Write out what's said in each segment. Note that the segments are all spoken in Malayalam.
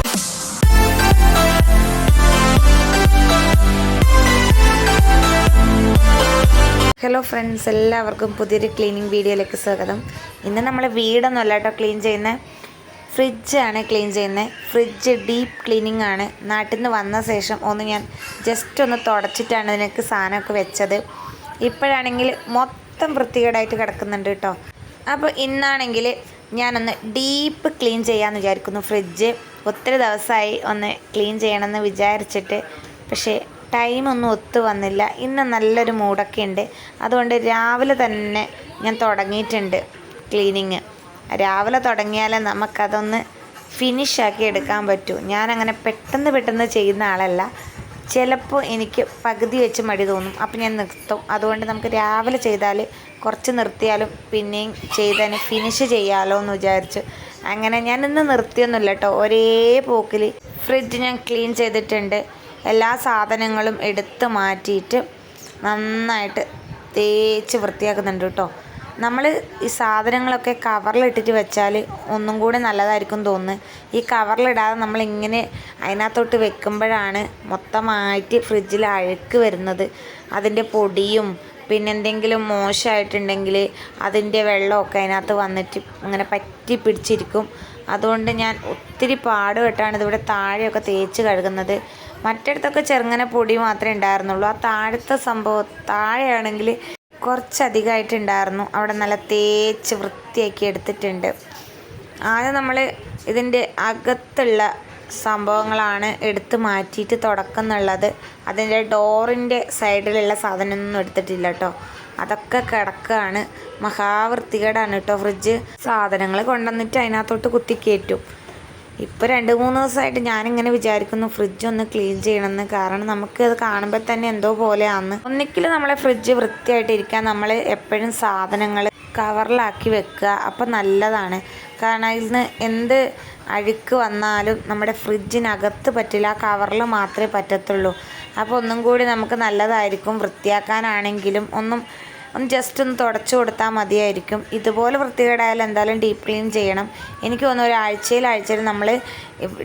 ഹലോ ഫ്രണ്ട്സ്, എല്ലാവർക്കും പുതിയൊരു ക്ലീനിങ് വീഡിയോയിലേക്ക് സ്വാഗതം. ഇന്ന് നമ്മൾ വീടൊന്നുമല്ല കേട്ടോ ക്ലീൻ ചെയ്യുന്നത്, ഫ്രിഡ്ജാണ് ക്ലീൻ ചെയ്യുന്നത്. ഫ്രിഡ്ജ് ഡീപ്പ് ക്ലീനിങ് ആണ്. നാട്ടിൽ നിന്ന് വന്ന ശേഷം ഞാൻ ജസ്റ്റ് ഒന്ന് തുടച്ചിട്ടാണ് ഇതിനൊക്കെ സാധനമൊക്കെ വെച്ചത്. ഇപ്പോഴാണെങ്കിൽ മൊത്തം വൃത്തികേടായിട്ട് കിടക്കുന്നുണ്ട് കേട്ടോ. അപ്പോൾ ഇന്നാണെങ്കിൽ ഞാനൊന്ന് ഡീപ്പ് ക്ലീൻ ചെയ്യാമെന്ന് വിചാരിക്കുന്നു. ഫ്രിഡ്ജ് ഒത്തിരി ദിവസമായി ഒന്ന് ക്ലീൻ ചെയ്യണമെന്ന് വിചാരിച്ചിട്ട്, പക്ഷേ ടൈമൊന്നും ഒത്തു വന്നില്ല. ഇന്ന് നല്ലൊരു മൂഡൊക്കെ ഉണ്ട്, അതുകൊണ്ട് രാവിലെ തന്നെ ഞാൻ തുടങ്ങിയിട്ടുണ്ട് ക്ലീനിങ്. രാവിലെ തുടങ്ങിയാലേ നമുക്കതൊന്ന് ഫിനിഷാക്കി എടുക്കാൻ പറ്റൂ. ഞാനങ്ങനെ പെട്ടെന്ന് ചെയ്യുന്ന ആളല്ല. ചിലപ്പോൾ എനിക്ക് പകുതി വെച്ച് മടി തോന്നും, അപ്പോൾ ഞാൻ നിർത്തും. അതുകൊണ്ട് നമുക്ക് രാവിലെ ചെയ്താൽ കുറച്ച് നിർത്തിയാലും പിന്നെയും ചെയ്തതിന് ഫിനിഷ് ചെയ്യാമല്ലോ എന്ന് വിചാരിച്ചു. അങ്ങനെ ഞാനിന്ന് നിർത്തിയൊന്നുമില്ല കേട്ടോ. ഒരേ പോക്കിൽ ഫ്രിഡ്ജ് ഞാൻ ക്ലീൻ ചെയ്തിട്ടുണ്ട്. എല്ലാ സാധനങ്ങളും എടുത്ത് മാറ്റിയിട്ട് നന്നായിട്ട് തേച്ച് വൃത്തിയാക്കുന്നുണ്ട് കേട്ടോ. നമ്മൾ ഈ സാധനങ്ങളൊക്കെ കവറിലിട്ടിട്ട് വെച്ചാൽ ഒന്നും കൂടി നല്ലതായിരിക്കും തോന്നുന്നു. ഈ കവറിലിടാതെ നമ്മളിങ്ങനെ അതിനകത്തോട്ട് വെക്കുമ്പോഴാണ് മൊത്തമായിട്ട് ഫ്രിഡ്ജിൽ അഴുക്ക് വരുന്നത്. അതിൻ്റെ പൊടിയും പിന്നെ എന്തെങ്കിലും മോശമായിട്ടുണ്ടെങ്കിൽ അതിൻ്റെ വെള്ളമൊക്കെ അതിനകത്ത് വന്നിട്ട് ഇങ്ങനെ പറ്റി പിടിച്ചിരിക്കും. അതുകൊണ്ട് ഞാൻ ഒത്തിരി പാടുപെട്ടാണ് ഇതിവിടെ താഴെയൊക്കെ തേച്ച് കഴുകുന്നത്. മറ്റിടത്തൊക്കെ ചെറുങ്ങനെ പൊടി മാത്രമേ ഉണ്ടായിരുന്നുള്ളൂ. ആ താഴത്തെ സംഭവം താഴെയാണെങ്കിൽ കുറച്ചധികമായിട്ടുണ്ടായിരുന്നു. അവിടെ നല്ല തേച്ച് വൃത്തിയാക്കി എടുത്തിട്ടുണ്ട്. ആദ്യം നമ്മൾ ഇതിൻ്റെ അകത്തുള്ള സംഭവങ്ങളാണ് എടുത്ത് മാറ്റിയിട്ട് തുടക്കുന്നുള്ളത്. അതിൻ്റെ ഡോറിൻ്റെ സൈഡിലുള്ള സാധനമൊന്നും എടുത്തിട്ടില്ല കേട്ടോ. അതൊക്കെ കിടക്കുകയാണ്. മഹാവൃത്തികേടാണ് കേട്ടോ ഫ്രിഡ്ജ്. സാധനങ്ങൾ കൊണ്ടുവന്നിട്ട് അതിനകത്തോട്ട് കുത്തിക്കയറ്റും. ഇപ്പോൾ 2-3 ദിവസമായിട്ട് ഞാനിങ്ങനെ വിചാരിക്കുന്നു ഫ്രിഡ്ജ് ഒന്ന് ക്ലീൻ ചെയ്യണമെന്ന്. കാരണം നമുക്കത് കാണുമ്പോൾ തന്നെ എന്തോ പോലെയാണ്. ഒന്നിക്കലും നമ്മളെ ഫ്രിഡ്ജ് വൃത്തിയായിട്ടിരിക്കാൻ നമ്മൾ എപ്പോഴും സാധനങ്ങൾ കവറിലാക്കി വെക്കുക. അപ്പോൾ നല്ലതാണ്. കാരണം ഇതിൽ നിന്ന് എന്ത് അഴുക്ക് വന്നാലും നമ്മുടെ ഫ്രിഡ്ജിനകത്ത് പറ്റില്ല, ആ കവറിൽ മാത്രമേ പറ്റത്തുള്ളൂ. അപ്പോൾ ഒന്നും കൂടി നമുക്ക് നല്ലതായിരിക്കും. വൃത്തിയാക്കാനാണെങ്കിലും ഒന്ന് ജസ്റ്റ് ഒന്ന് തുടച്ചു കൊടുത്താൽ മതിയായിരിക്കും. ഇതുപോലെ വൃത്തികേടായാലും എന്തായാലും ഡീപ്പ് ക്ലീൻ ചെയ്യണം. എനിക്ക് തോന്നുന്നു ആഴ്ചയിൽ നമ്മൾ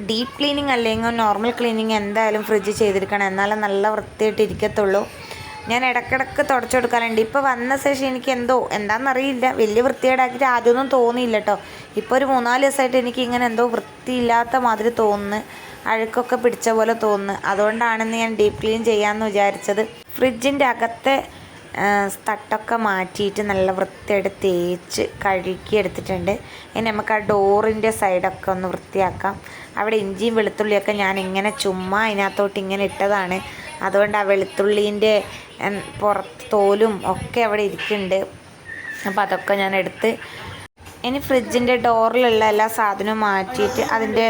ഡീപ്പ് ക്ലീനിങ് അല്ലെങ്കിൽ നോർമൽ ക്ലീനിങ് എന്തായാലും ഫ്രിഡ്ജ് ചെയ്തിരിക്കണം. എന്നാലും നല്ല വൃത്തിയായിട്ട് ഇരിക്കത്തുള്ളൂ. ഞാൻ ഇടയ്ക്കിടയ്ക്ക് തുടച്ചു കൊടുക്കാറുണ്ട്. ഇപ്പോൾ വന്ന ശേഷം എനിക്ക് എന്താണെന്നറിയില്ല, വലിയ വൃത്തികേടാക്കിയിട്ട് ആദ്യമൊന്നും തോന്നിയില്ല കേട്ടോ. ഇപ്പോൾ ഒരു 3-4 ദിവസമായിട്ട് എനിക്ക് ഇങ്ങനെ എന്തോ വൃത്തിയില്ലാത്ത മാതിരി തോന്നുന്നു, അഴുക്കൊക്കെ പിടിച്ച പോലെ തോന്നുന്നു. അതുകൊണ്ടാണെന്ന് ഞാൻ ഡീപ്പ് ക്ലീൻ ചെയ്യാമെന്ന് വിചാരിച്ചത്. ഫ്രിഡ്ജിൻ്റെ അകത്തെ തട്ടൊക്കെ മാറ്റിയിട്ട് നല്ല വൃത്തിയായിട്ട് തേച്ച് കഴുകി എടുത്തിട്ടുണ്ട്. ഇനി നമുക്ക് ആ ഡോറിൻ്റെ സൈഡൊക്കെ ഒന്ന് വൃത്തിയാക്കാം. അവിടെ ഇഞ്ചിയും വെളുത്തുള്ളിയൊക്കെ ഞാൻ ഇങ്ങനെ ചുമ്മാ അതിനകത്തോട്ട് ഇങ്ങനെ ഇട്ടതാണ്. അതുകൊണ്ട് ആ വെളുത്തുള്ളീൻ്റെ പുറത്ത് തോലും ഒക്കെ അവിടെ ഇരിക്കുന്നുണ്ട്. അപ്പോൾ അതൊക്കെ ഞാൻ എടുത്ത് ഇനി ഫ്രിഡ്ജിൻ്റെ ഡോറിലുള്ള എല്ലാ സാധനവും മാറ്റിയിട്ട് അതിൻ്റെ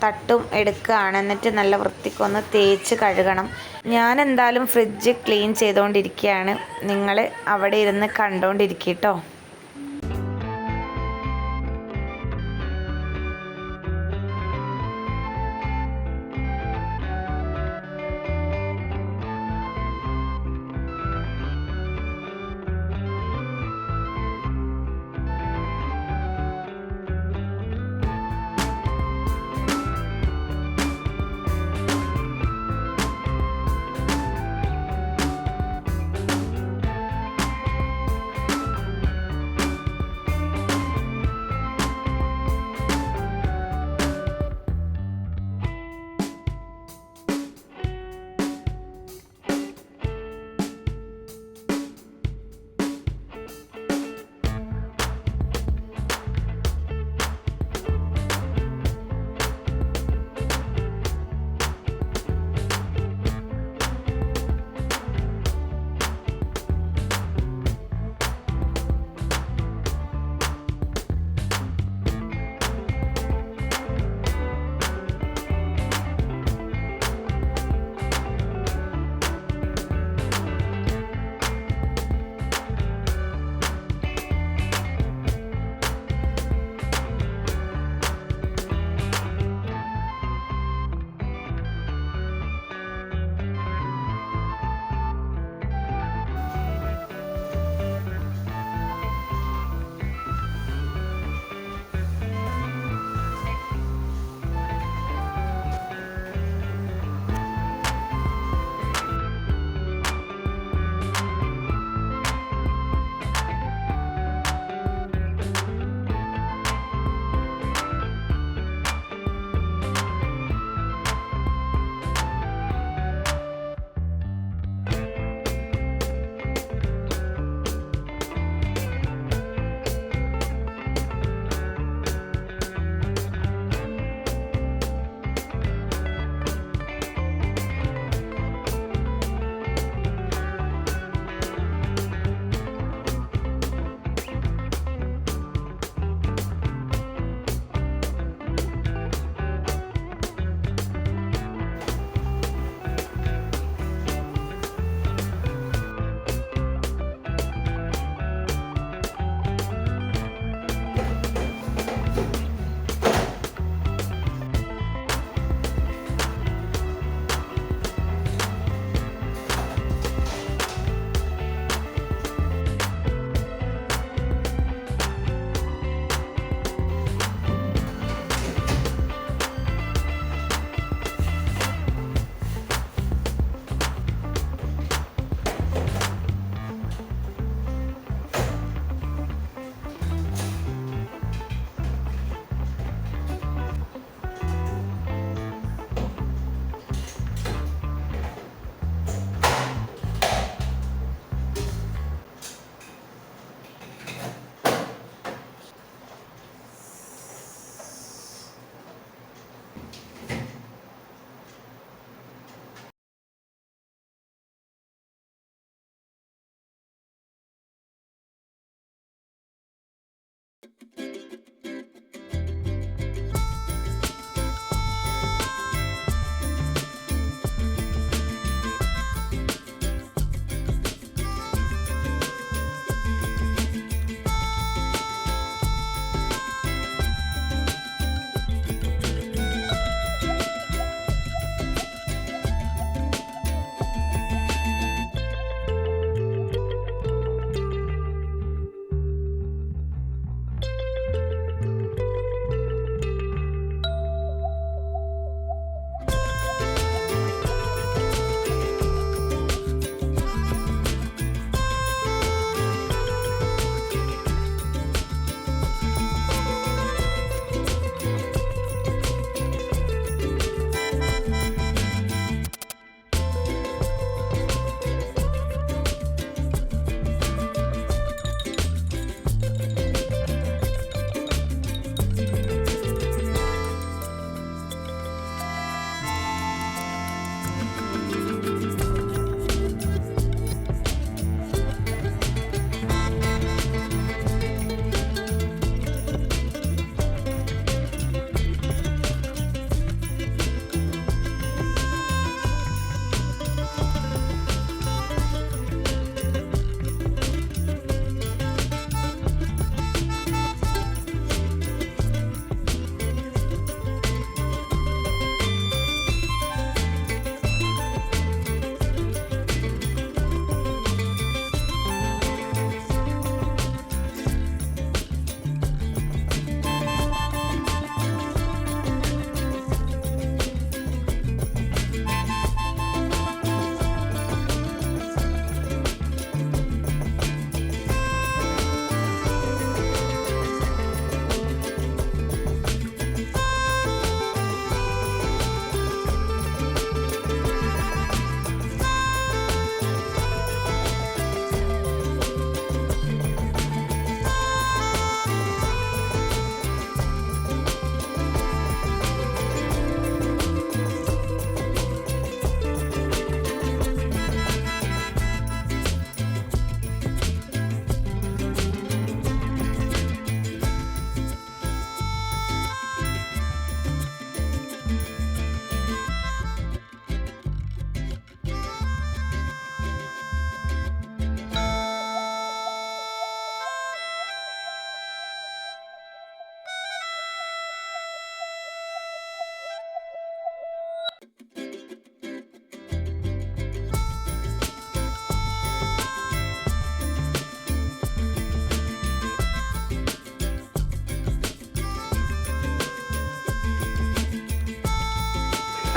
തട്ടും എടുക്കുകയാണ്. എന്നിട്ട് നല്ല വൃത്തിക്കൊന്ന് തേച്ച് കഴുകണം. ഞാൻ എന്തായാലും ഫ്രിഡ്ജ് ക്ലീൻ ചെയ്തുകൊണ്ടിരിക്കുകയാണ്. നിങ്ങൾ അവിടെ ഇരുന്ന് കണ്ടുകൊണ്ടിരിക്കുക കേട്ടോ.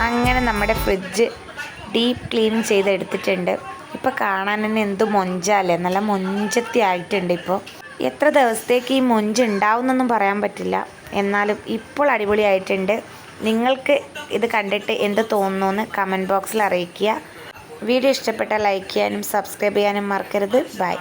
അങ്ങനെ നമ്മുടെ ഫ്രിഡ്ജ് ഡീപ്പ് ക്ലീൻ ചെയ്തെടുത്തിട്ടുണ്ട്. ഇപ്പോൾ കാണാൻ തന്നെ എന്ത് മൊഞ്ചാല്ലേ, നല്ല മൊഞ്ചത്തി ആയിട്ടുണ്ട്. ഇപ്പോൾ എത്ര ദിവസത്തേക്ക് ഈ മൊഞ്ച് ഉണ്ടാവുമെന്നൊന്നും പറയാൻ പറ്റില്ല, എന്നാലും ഇപ്പോൾ അടിപൊളിയായിട്ടുണ്ട്. നിങ്ങൾക്ക് ഇത് കണ്ടിട്ട് എന്ത് തോന്നുന്നു എന്ന് കമൻറ്റ് ബോക്സിൽ അറിയിക്കുക. വീഡിയോ ഇഷ്ടപ്പെട്ടാൽ ലൈക്ക് ചെയ്യാനും സബ്സ്ക്രൈബ് ചെയ്യാനും മറക്കരുത്. ബൈ.